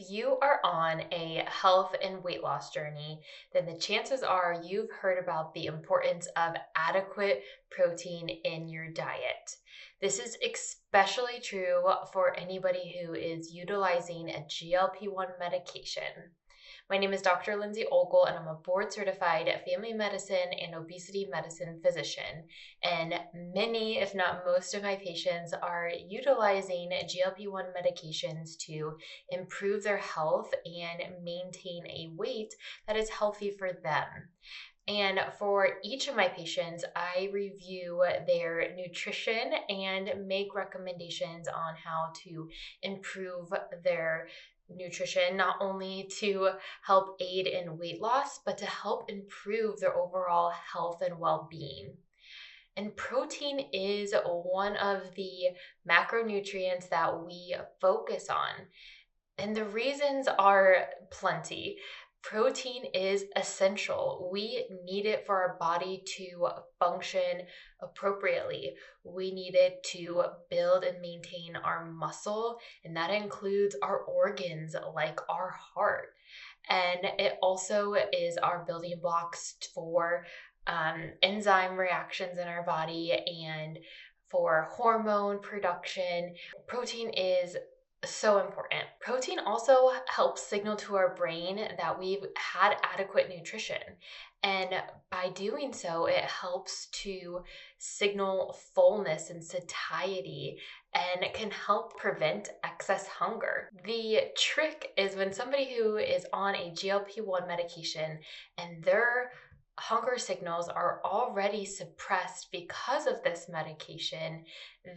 If you are on a health and weight loss journey, then the chances are you've heard about the importance of adequate protein in your diet. This is especially true for anybody who is utilizing a GLP-1 medication. My name is Dr. Lindsay Ogle, and I'm a board certified family medicine and obesity medicine physician. And many, if not most, of my patients are utilizing GLP-1 medications to improve their health and maintain a weight that is healthy for them. And for each of my patients, I review their nutrition and make recommendations on how to improve their nutrition, not only to help aid in weight loss, but to help improve their overall health and well-being. And protein is one of the macronutrients that we focus on. And the reasons are plenty. Protein is essential. We need it for our body to function appropriately. We need it to build and maintain our muscle, and that includes our organs like our heart. And it also is our building blocks for enzyme reactions in our body and for hormone production. Protein is so important. Protein also helps signal to our brain that we've had adequate nutrition. And by doing so, it helps to signal fullness and satiety, and it can help prevent excess hunger. The trick is when somebody who is on a GLP-1 medication and their hunger signals are already suppressed because of this medication,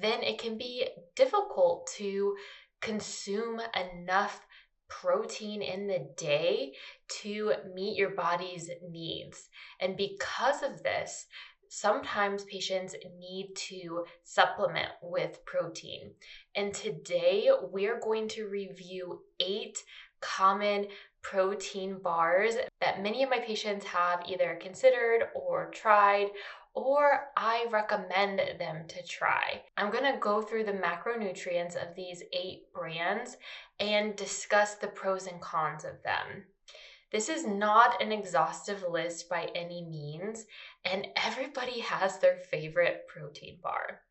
then it can be difficult to consume enough protein in the day to meet your body's needs. And because of this, sometimes patients need to supplement with protein. And today we're going to review 8 common protein bars that many of my patients have either considered or tried, or I recommend them to try. I'm going to go through the macronutrients of these 8 brands and discuss the pros and cons of them. This is not an exhaustive list by any means, and everybody has their favorite protein bar.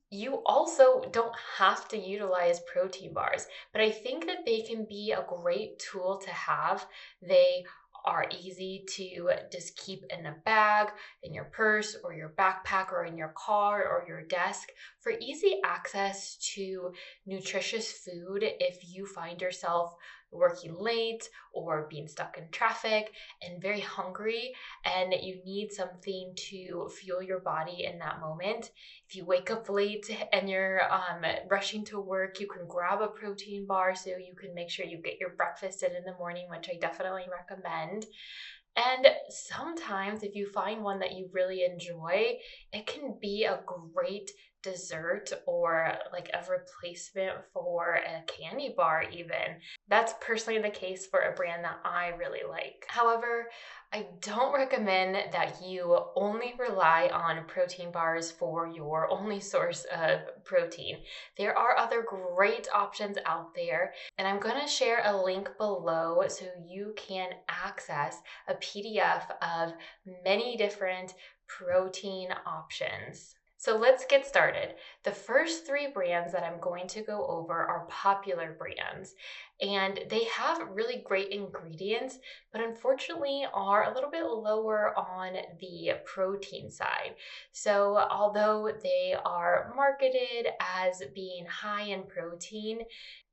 You also don't have to utilize protein bars, but I think that they can be a great tool to have. They are easy to just keep in a bag, in your purse, or your backpack, or in your car, or your desk for easy access to nutritious food if you find yourself working late or being stuck in traffic and very hungry and you need something to fuel your body in that moment. If you wake up late and you're rushing to work, you can grab a protein bar so you can make sure you get your breakfast in the morning, which I definitely recommend. And sometimes if you find one that you really enjoy, it can be a great dessert or like a replacement for a candy bar even. That's personally the case for a brand that I really like. However, I don't recommend that you only rely on protein bars for your only source of protein. There are other great options out there, and I'm going to share a link below so you can access a PDF of many different protein options. So let's get started. The first 3 brands that I'm going to go over are popular brands, and they have really great ingredients, but unfortunately are a little bit lower on the protein side. So although they are marketed as being high in protein,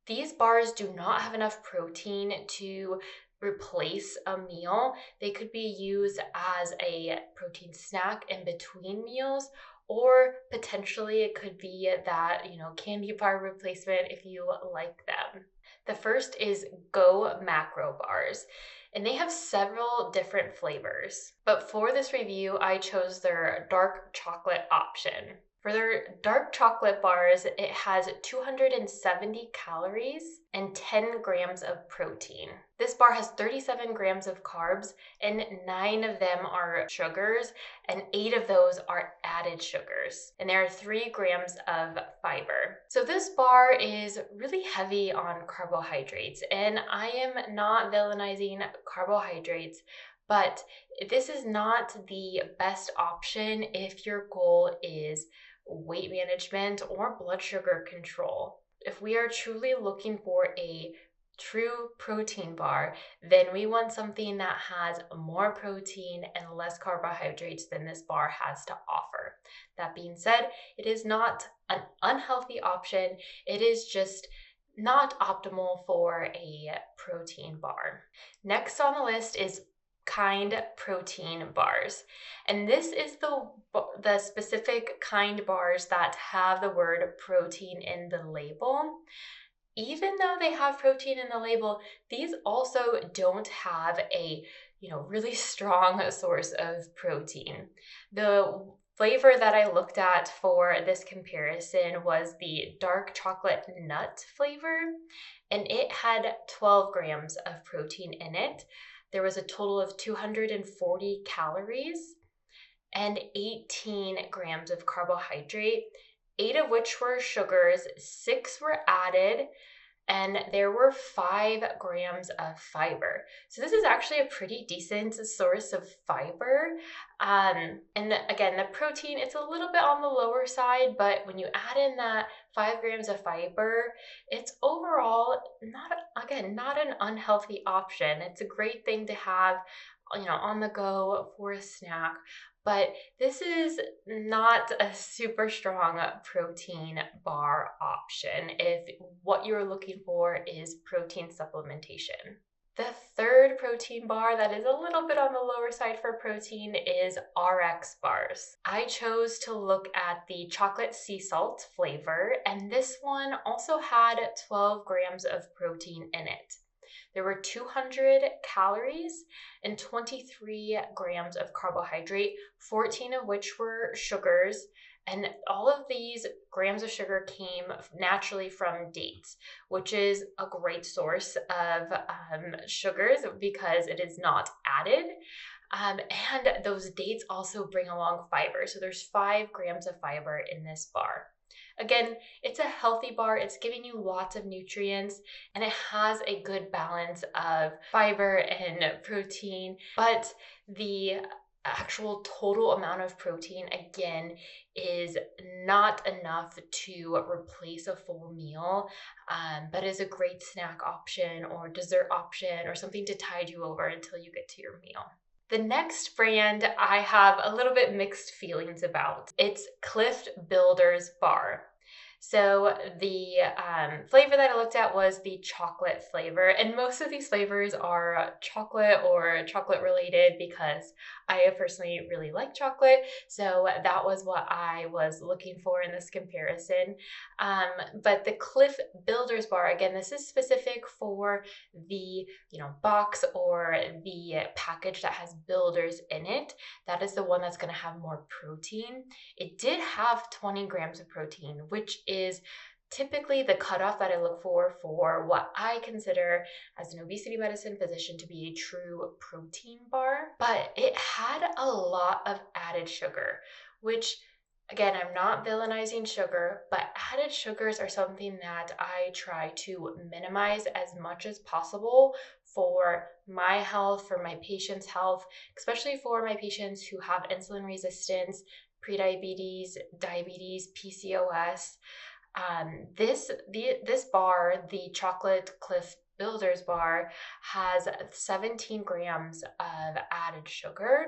these bars do not have enough protein to replace a meal. They could be used as a protein snack in between meals, or potentially it could be that, candy bar replacement if you like them. The first is Go Macro Bars, and they have several different flavors. But for this review, I chose their dark chocolate option. For their dark chocolate bars, it has 270 calories and 10 grams of protein. This bar has 37 grams of carbs, and 9 of them are sugars, and 8 of those are added sugars. And there are 3 grams of fiber. So this bar is really heavy on carbohydrates, and I am not villainizing carbohydrates, but this is not the best option if your goal is weight management or blood sugar control. If we are truly looking for a true protein bar, then we want something that has more protein and less carbohydrates than this bar has to offer. That being said, it is not an unhealthy option. It is just not optimal for a protein bar. Next on the list is Kind protein bars. And this is the specific kind bars that have the word protein in the label. Even though they have protein in the label, these also don't have a really strong source of protein. The flavor that I looked at for this comparison was the dark chocolate nut flavor, and it had 12 grams of protein in it. There was a total of 240 calories and 18 grams of carbohydrate, 8 of which were sugars, 6 were added, and there were 5 grams of fiber. So this is actually a pretty decent source of fiber. And again, the protein, it's a little bit on the lower side, but when you add in that 5 grams of fiber, it's overall not an unhealthy option. It's a great thing to have, on the go for a snack. But this is not a super strong protein bar option if what you're looking for is protein supplementation. The third protein bar that is a little bit on the lower side for protein is RX bars. I chose to look at the chocolate sea salt flavor, and this one also had 12 grams of protein in it. There were 200 calories and 23 grams of carbohydrate, 14 of which were sugars. And all of these grams of sugar came naturally from dates, which is a great source of sugars because it is not added. And those dates also bring along fiber. So there's 5 grams of fiber in this bar. Again, it's a healthy bar. It's giving you lots of nutrients and it has a good balance of fiber and protein, but the actual total amount of protein, again, is not enough to replace a full meal, but is a great snack option or dessert option or something to tide you over until you get to your meal. The next brand I have a little bit mixed feelings about. It's Cliff Builder's Bar. So the flavor that I looked at was the chocolate flavor, and most of these flavors are chocolate or chocolate related because I personally really like chocolate. So that was what I was looking for in this comparison. But the Cliff Builder's Bar, again, this is specific for the box or the package that has builders in it. That is the one that's going to have more protein. It did have 20 grams of protein, which is typically the cutoff that I look for what I consider as an obesity medicine physician to be a true protein bar. But it had a lot of added sugar, which again, I'm not villainizing sugar, but added sugars are something that I try to minimize as much as possible for my health, for my patients' health, especially for my patients who have insulin resistance, prediabetes, diabetes, PCOS. This bar, the Chocolate Cliff Builder's Bar, has 17 grams of added sugar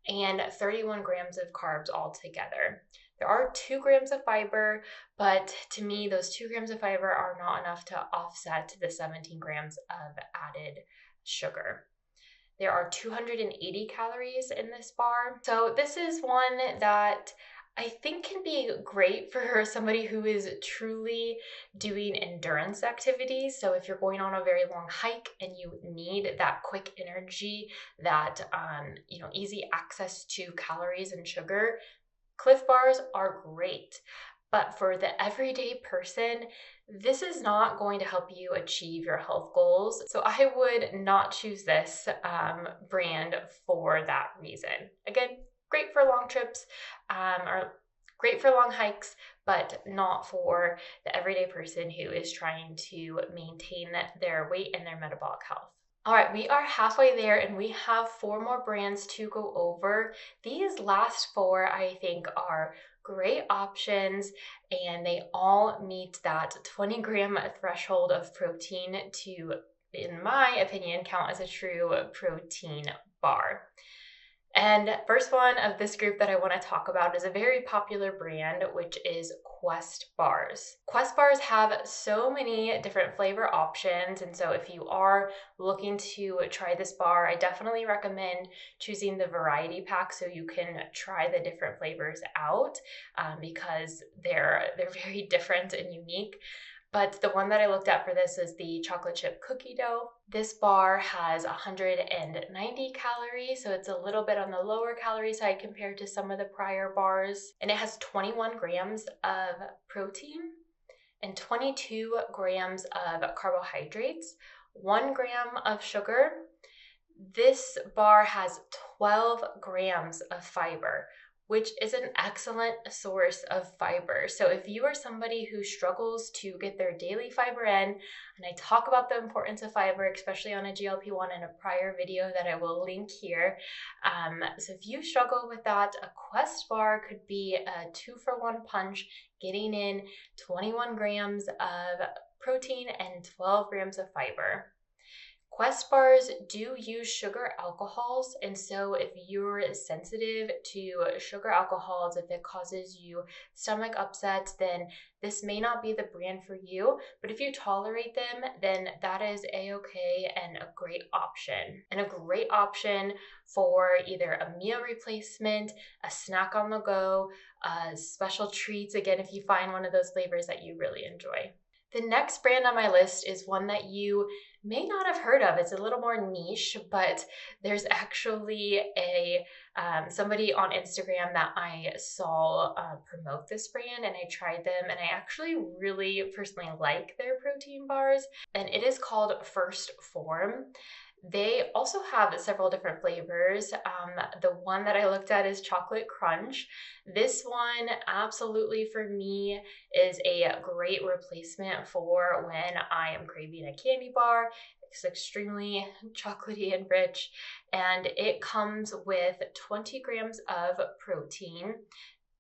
and 31 grams of carbs altogether. There are 2 grams of fiber, but to me, those 2 grams of fiber are not enough to offset the 17 grams of added sugar. There are 280 calories in this bar. So this is one that I think can be great for somebody who is truly doing endurance activities. So if you're going on a very long hike and you need that quick energy, that easy access to calories and sugar, Cliff bars are great. But for the everyday person, this is not going to help you achieve your health goals. So I would not choose this brand for that reason. Again, great for long trips or great for long hikes, but not for the everyday person who is trying to maintain their weight and their metabolic health. All right, we are halfway there and we have 4 more brands to go over. These last 4, I think, are great options and they all meet that 20-gram threshold of protein to, in my opinion, count as a true protein bar. And first one of this group that I want to talk about is a very popular brand, which is Quest bars. Quest bars have so many different flavor options, and so if you are looking to try this bar, I definitely recommend choosing the variety pack so you can try the different flavors out, because they're very different and unique. But the one that I looked at for this is the chocolate chip cookie dough. This bar has 190 calories, so it's a little bit on the lower calorie side compared to some of the prior bars. And it has 21 grams of protein and 22 grams of carbohydrates, 1 gram of sugar. This bar has 12 grams of fiber, which is an excellent source of fiber. So if you are somebody who struggles to get their daily fiber in, and I talk about the importance of fiber, especially on a GLP-1 in a prior video that I will link here. So if you struggle with that, a Quest bar could be a 2-for-1 punch, getting in 21 grams of protein and 12 grams of fiber. Quest bars do use sugar alcohols, and so if you're sensitive to sugar alcohols, if it causes you stomach upsets, then this may not be the brand for you. But if you tolerate them, then that is a-okay and a great option. And a great option for either a meal replacement, a snack on the go, special treats, again, if you find one of those flavors that you really enjoy. The next brand on my list is one that you may not have heard of. It's a little more niche, but there's actually somebody on Instagram that I saw promote this brand, and I tried them, and I actually really personally like their protein bars, and it is called First Form. They also have several different flavors. The one that I looked at is chocolate crunch. This one absolutely for me is a great replacement for when I am craving a candy bar. It's extremely chocolatey and rich, and it comes with 20 grams of protein,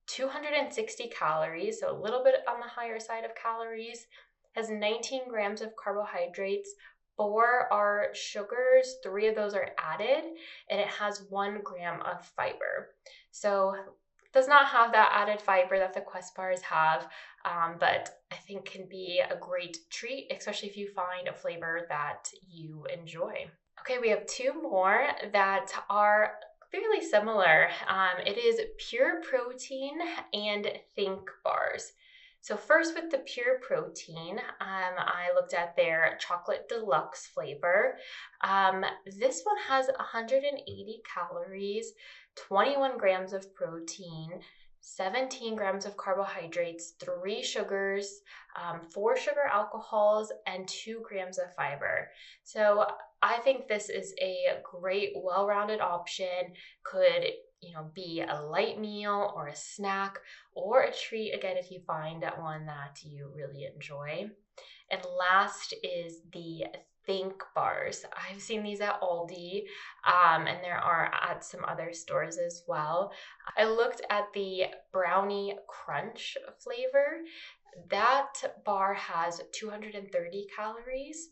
260 calories, so a little bit on the higher side of calories, has 19 grams of carbohydrates, 4 are sugars, 3 of those are added, and it has 1 gram of fiber. So it does not have that added fiber that the Quest bars have, but I think can be a great treat, especially if you find a flavor that you enjoy. Okay, we have 2 more that are fairly similar. It is Pure Protein and Think bars. So first with the Pure Protein, I looked at their chocolate deluxe flavor. This one has 180 calories, 21 grams of protein, 17 grams of carbohydrates, 3 sugars, 4 sugar alcohols, and 2 grams of fiber. So I think this is a great, well-rounded option. Could be a light meal or a snack or a treat, again, if you find that one that you really enjoy. And last is the Think bars. I've seen these at Aldi, and there are at some other stores as well. I looked at the Brownie Crunch flavor. That bar has 230 calories,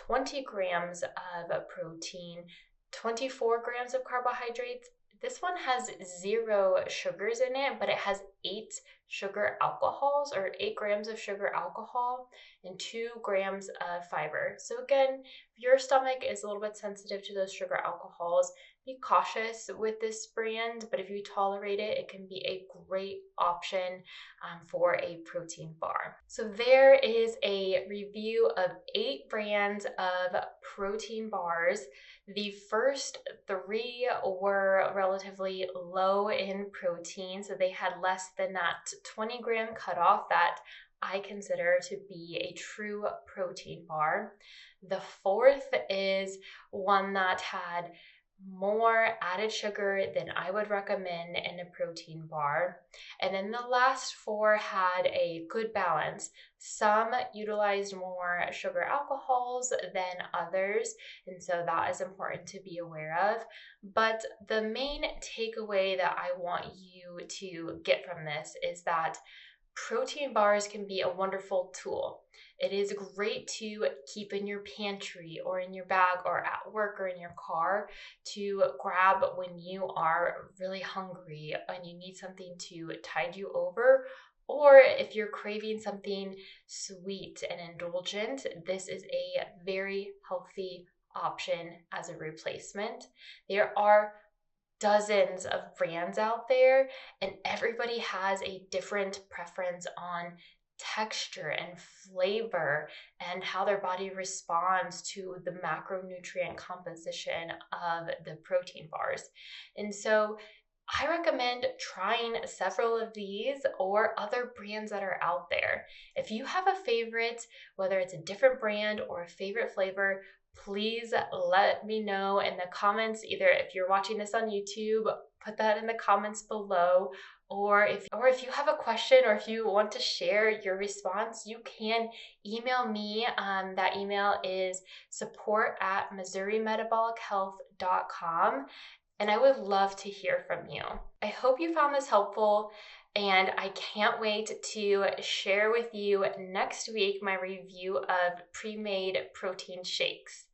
20 grams of protein, 24 grams of carbohydrates. This one has 0 sugars in it, but it has 8 sugar alcohols, or 8 grams of sugar alcohol and 2 grams of fiber. So again, if your stomach is a little bit sensitive to those sugar alcohols, be cautious with this brand, but if you tolerate it, it can be a great option for a protein bar. So there is a review of 8 brands of protein bars. The first 3 were relatively low in protein, so they had less than that 20-gram cutoff that I consider to be a true protein bar. The fourth is one that had more added sugar than I would recommend in a protein bar. And then the last four had a good balance. Some utilized more sugar alcohols than others, and so that is important to be aware of. But the main takeaway that I want you to get from this is that protein bars can be a wonderful tool. It is great to keep in your pantry or in your bag or at work or in your car to grab when you are really hungry and you need something to tide you over. Or if you're craving something sweet and indulgent, this is a very healthy option as a replacement. There are dozens of brands out there, and everybody has a different preference on texture and flavor and how their body responds to the macronutrient composition of the protein bars. And so I recommend trying several of these or other brands that are out there. If you have a favorite, whether it's a different brand or a favorite flavor, please let me know in the comments. Either if you're watching this on YouTube, put that in the comments below, or if you have a question or if you want to share your response, you can email me. That email is support@MissouriMetabolichealth.com, and I would love to hear from you. I hope you found this helpful, and I can't wait to share with you next week my review of pre-made protein shakes.